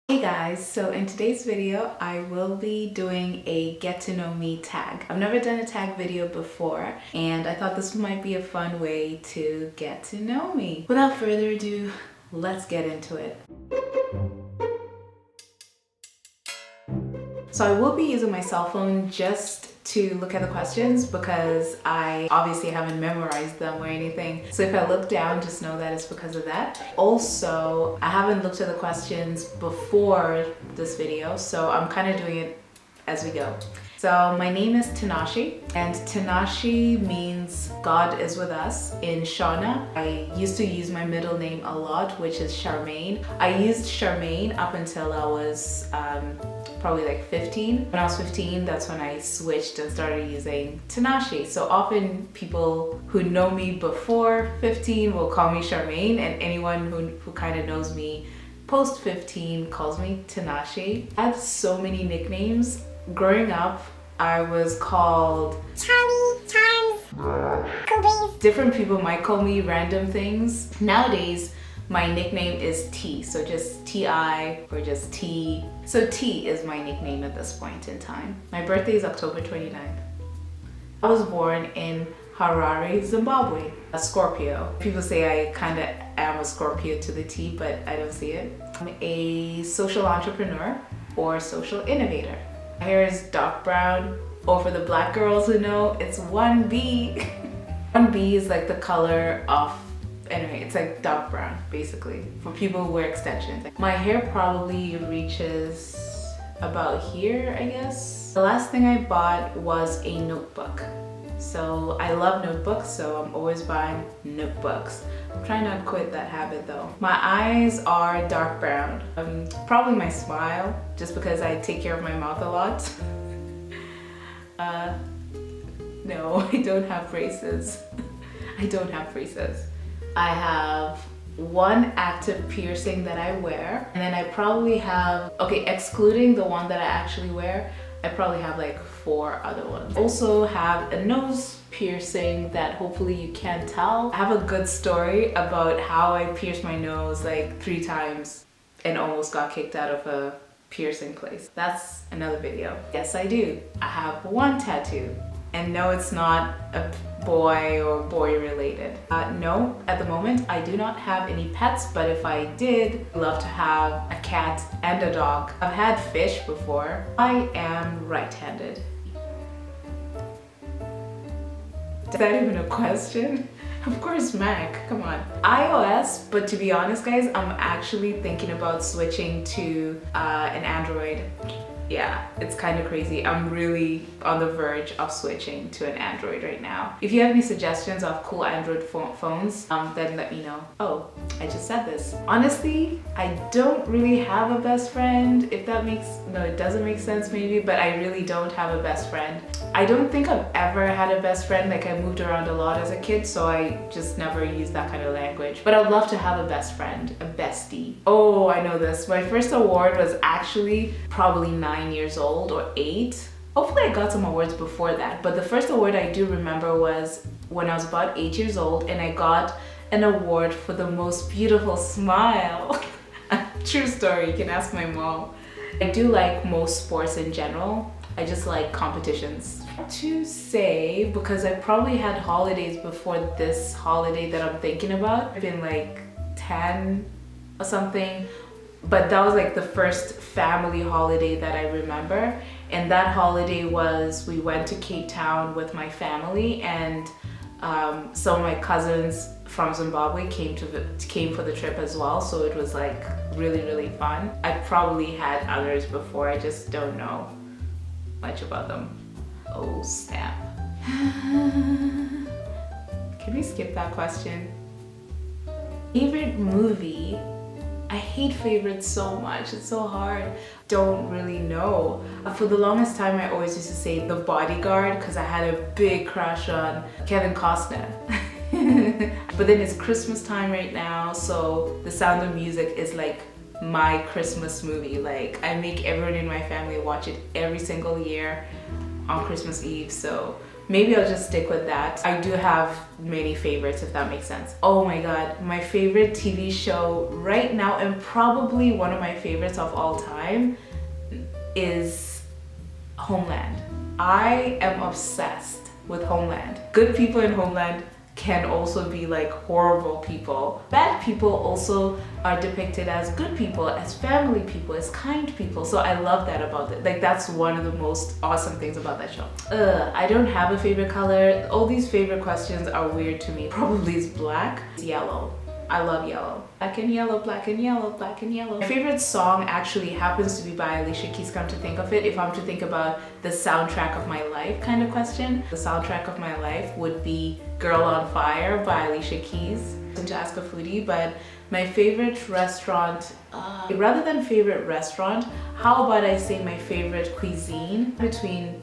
Hey guys, so in today's video I will be doing a get to know me tag. I've never done a tag video before and I thought this might be a fun way to get to know me. Without further ado, let's get into it. So I will be using my cell phone just to look at the questions because I obviously haven't memorized them or anything. So if I look down, just know that it's because of that. Also, I haven't looked at the questions before this video, so I'm kind of doing it as we go. So my name is Tinashe, and Tinashe means God is with us in Shona. I used to use my middle name a lot, which is Charmaine. I used Charmaine up until I was probably like 15. When I was 15, that's when I switched and started using Tinashe. So often people who know me before 15 will call me Charmaine, and anyone who kind of knows me post 15 calls me Tinashe. I had so many nicknames. Growing up, I was called Charlie, Charms, Cookies. Different people might call me random things. Nowadays, my nickname is T, so just T-I or just T. So T is my nickname at this point in time. My birthday is October 29th. I was born in Harare, Zimbabwe, a Scorpio. People say I kind of am a Scorpio to the T, but I don't see it. I'm a social entrepreneur or social innovator. My hair is dark brown, or for the black girls who know, it's 1B. 1B is like the color of, anyway, it's like dark brown, basically, for people who wear extensions. My hair probably reaches about here, I guess. The last thing I bought was a notebook. So I love notebooks, so I'm always buying notebooks. I'm trying not to quit that habit though. My eyes are dark brown. Probably my smile, just because I take care of my mouth a lot. No, I don't have braces. I don't have braces. I have one active piercing that I wear, and then I probably have, okay, excluding the one that I actually wear, I probably have like 4 other ones. Also have a nose piercing that hopefully you can't tell. I have a good story about how I pierced my nose like 3 times and almost got kicked out of a piercing place. That's another video. Yes, I do. I have 1 tattoo. And no, it's not a boy or boy related. No, at the moment I do not have any pets, but if I did, I'd love to have a cat and a dog. I've had fish before. I am right-handed. Is that even a question? Of course, Mac, come on. iOS, but to be honest guys, I'm actually thinking about switching to an Android. Yeah, it's kind of crazy. I'm really on the verge of switching to an Android right now. If you have any suggestions of cool Android phones, then let me know. Oh, I just said this. Honestly, I don't really have a best friend, if that makes, no, it doesn't make sense maybe, but I really don't have a best friend. I don't think I've ever had a best friend. Like, I moved around a lot as a kid, so I just never used that kind of language. But I'd love to have a best friend, a bestie. Oh, I know this. My first award was actually probably 9 years old or 8. Hopefully I got some awards before that, but the first award I do remember was when I was about 8 years old, and I got an award for the most beautiful smile. True story, you can ask my mom. I do like most sports in general. I just like competitions. To say, because I probably had holidays before this holiday that I'm thinking about. I've been like 10 or something, but that was like the first family holiday that I remember. And that holiday was, we went to Cape Town with my family, and some of my cousins from Zimbabwe came for the trip as well, so it was like really, really fun. I probably had others before, I just don't know much about them. Oh snap. Can we skip that question? Favorite movie? I hate favorites so much, it's so hard. Don't really know. For the longest time I always used to say The Bodyguard because I had a big crush on Kevin Costner. But then it's Christmas time right now, so The Sound of Music is like my Christmas movie. Like, I make everyone in my family watch it every single year on Christmas Eve, so maybe I'll just stick with that. I do have many favorites, if that makes sense. Oh my god, my favorite TV show right now, and probably one of my favorites of all time, is Homeland. I am obsessed with Homeland. Good people in Homeland can also be like horrible people. Bad people also are depicted as good people, as family people, as kind people. So I love that about it. Like, that's one of the most awesome things about that show. I don't have a favorite color. All these favorite questions are weird to me. Probably is black. It's yellow. I love yellow. Black and yellow, black and yellow, black and yellow. My favorite song actually happens to be by Alicia Keys, come to think of it. If I'm to think about the soundtrack of my life kind of question, the soundtrack of my life would be Girl on Fire by Alicia Keys. To ask a foodie, but my favorite restaurant, rather than favorite restaurant, how about I say my favorite cuisine? Between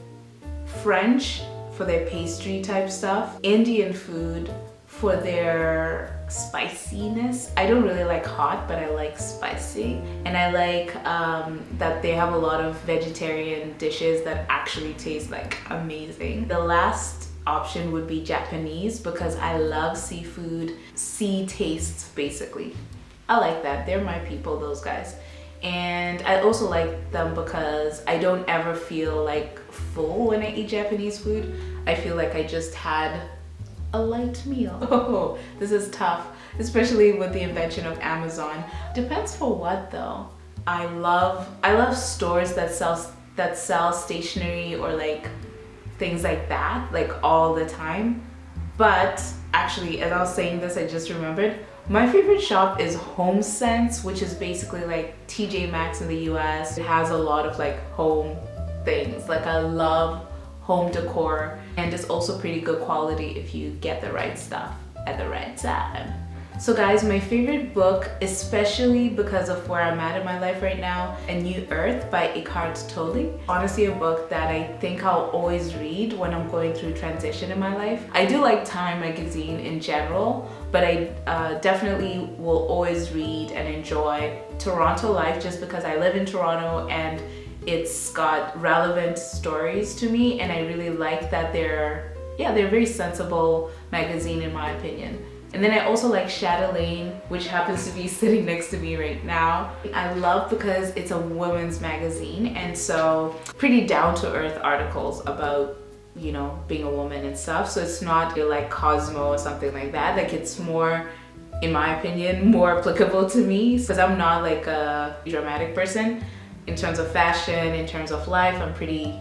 French for their pastry type stuff, Indian food for their spiciness. I don't really like hot, but I like spicy. And I like that they have a lot of vegetarian dishes that actually taste like amazing. The last option would be Japanese, because I love seafood, sea tastes basically. I like that. They're my people, those guys. And I also like them because I don't ever feel like full when I eat Japanese food. I feel like I just had a light meal. Oh, this is tough, especially with the invention of Amazon. Depends for what though. I love stores that sell stationery or like things like that, like all the time. But actually, as I was saying this, I just remembered my favorite shop is HomeSense, which is basically like TJ Maxx in the US. It has a lot of like home things. Like, I love home decor, and it's also pretty good quality if you get the right stuff at the right time. So guys, my favorite book, especially because of where I'm at in my life right now, A New Earth by Eckhart Tolle. Honestly, a book that I think I'll always read when I'm going through transition in my life. I do like Time magazine in general, but I definitely will always read and enjoy Toronto Life, just because I live in Toronto and it's got relevant stories to me, and I really like that they're a very sensible magazine in my opinion. And then I also like Chatelaine, which happens to be sitting next to me right now. I love because it's a women's magazine, and so pretty down-to-earth articles about, you know, being a woman and stuff. So it's not like Cosmo or something like that. Like, it's more, in my opinion, more applicable to me, because I'm not like a dramatic person. In terms of fashion, in terms of life, I'm pretty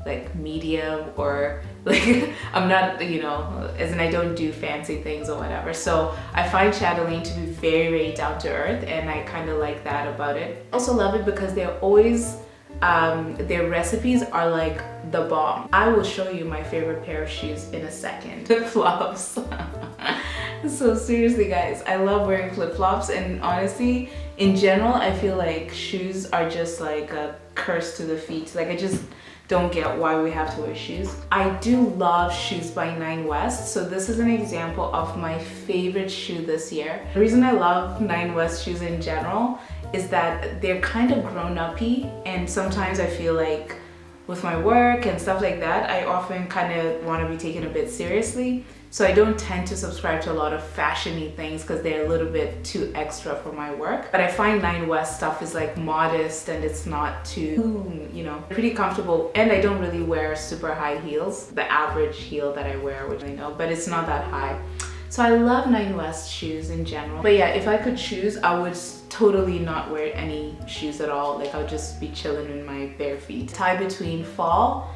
like medium, or like I'm not, you know, as in I don't do fancy things or whatever. So I find Chatelaine to be very, very down to earth, and I kind of like that about it. Also love it because they're always, their recipes are like the bomb. I will show you my favorite pair of shoes in a second. Flip-flops. So seriously guys, I love wearing flip-flops, and honestly, in general, I feel like shoes are just like a curse to the feet. Like, I just don't get why we have to wear shoes. I do love shoes by Nine West. So this is an example of my favorite shoe this year. The reason I love Nine West shoes in general is that they're kind of grown-uppy, and sometimes I feel like with my work and stuff like that, I often kind of want to be taken a bit seriously. So I don't tend to subscribe to a lot of fashiony things because they're a little bit too extra for my work. But I find Nine West stuff is like modest, and it's not too, you know, pretty comfortable. And I don't really wear super high heels. The average heel that I wear, which I know, but it's not that high. So I love Nine West shoes in general. But yeah, if I could choose, I would totally not wear any shoes at all. Like, I would just be chilling in my bare feet. Tie between fall,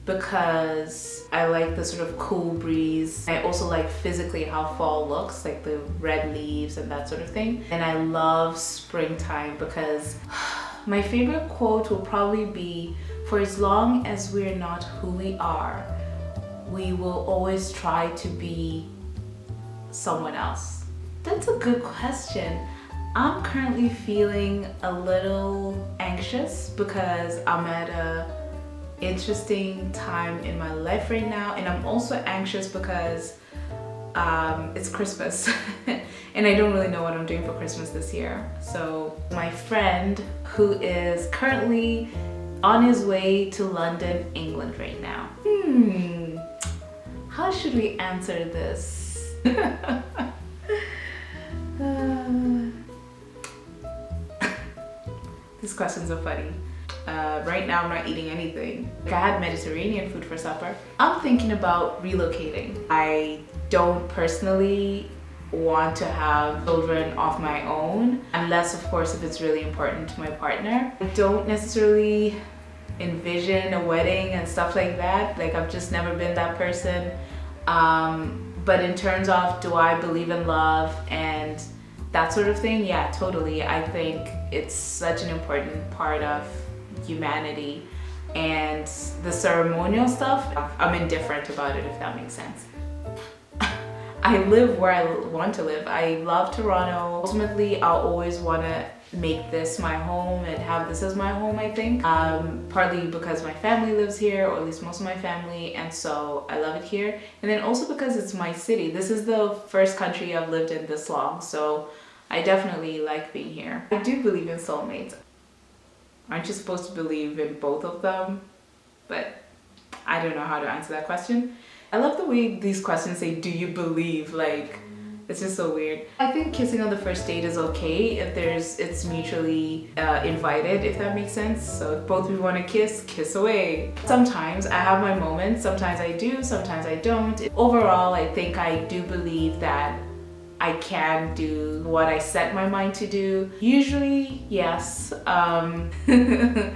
because I like the sort of cool breeze. I also like physically how fall looks, like the red leaves and that sort of thing. And I love springtime because my favorite quote will probably be, for as long as we're not who we are, we will always try to be someone else. That's a good question. I'm currently feeling a little anxious because I'm at a interesting time in my life right now, and I'm also anxious because it's Christmas and I don't really know what I'm doing for Christmas this year. So my friend, who is currently on his way to London, England right now, How should we answer this? These questions are funny. Right now I'm not eating anything. I had Mediterranean food for supper. I'm thinking about relocating. I don't personally want to have children of my own, unless of course if it's really important to my partner. I don't necessarily envision a wedding and stuff like that. Like, I've just never been that person. But in terms of, do I believe in love and that sort of thing? Yeah, totally. I think it's such an important part of humanity, and the ceremonial stuff, I'm indifferent about it, if that makes sense. I live where I want to live. I love Toronto. Ultimately, I'll always want to make this my home and have this as my home, I think. Partly because my family lives here, or at least most of my family, and so I love it here. And then also because it's my city. This is the first country I've lived in this long, so I definitely like being here. I do believe in soulmates. Aren't you supposed to believe in both of them? But I don't know how to answer that question. I love the way these questions say, do you believe? Like, it's just so weird. I think kissing on the first date is okay if it's mutually invited, if that makes sense. So if both of you want to kiss away. Sometimes I have my moments, sometimes I do, sometimes I don't. Overall, I think I do believe that I can do what I set my mind to do. Usually, yes. The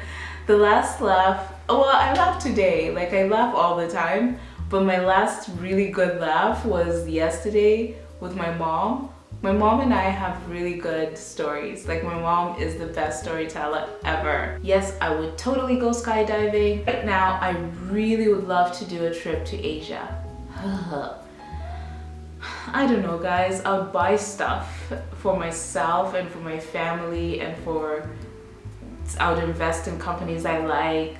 last laugh, well, I laughed today. Like, I laugh all the time, but my last really good laugh was yesterday with my mom. My mom and I have really good stories. Like, my mom is the best storyteller ever. Yes, I would totally go skydiving. Right now, I really would love to do a trip to Asia. I don't know, guys. I'll buy stuff for myself and for my family, and I would invest in companies I like.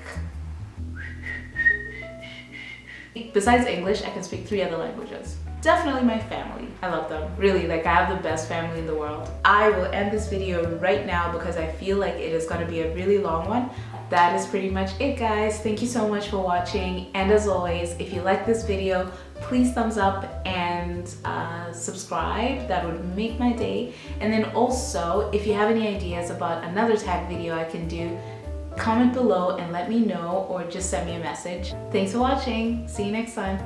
Besides English, I can speak 3 other languages. Definitely my family. I love them. Really, like, I have the best family in the world. I will end this video right now because I feel like it is going to be a really long one. That is pretty much it, guys. Thank you so much for watching. And as always, if you like this video, please thumbs up and subscribe. That would make my day. And then also, if you have any ideas about another tag video I can do, comment below and let me know, or just send me a message. Thanks for watching. See you next time.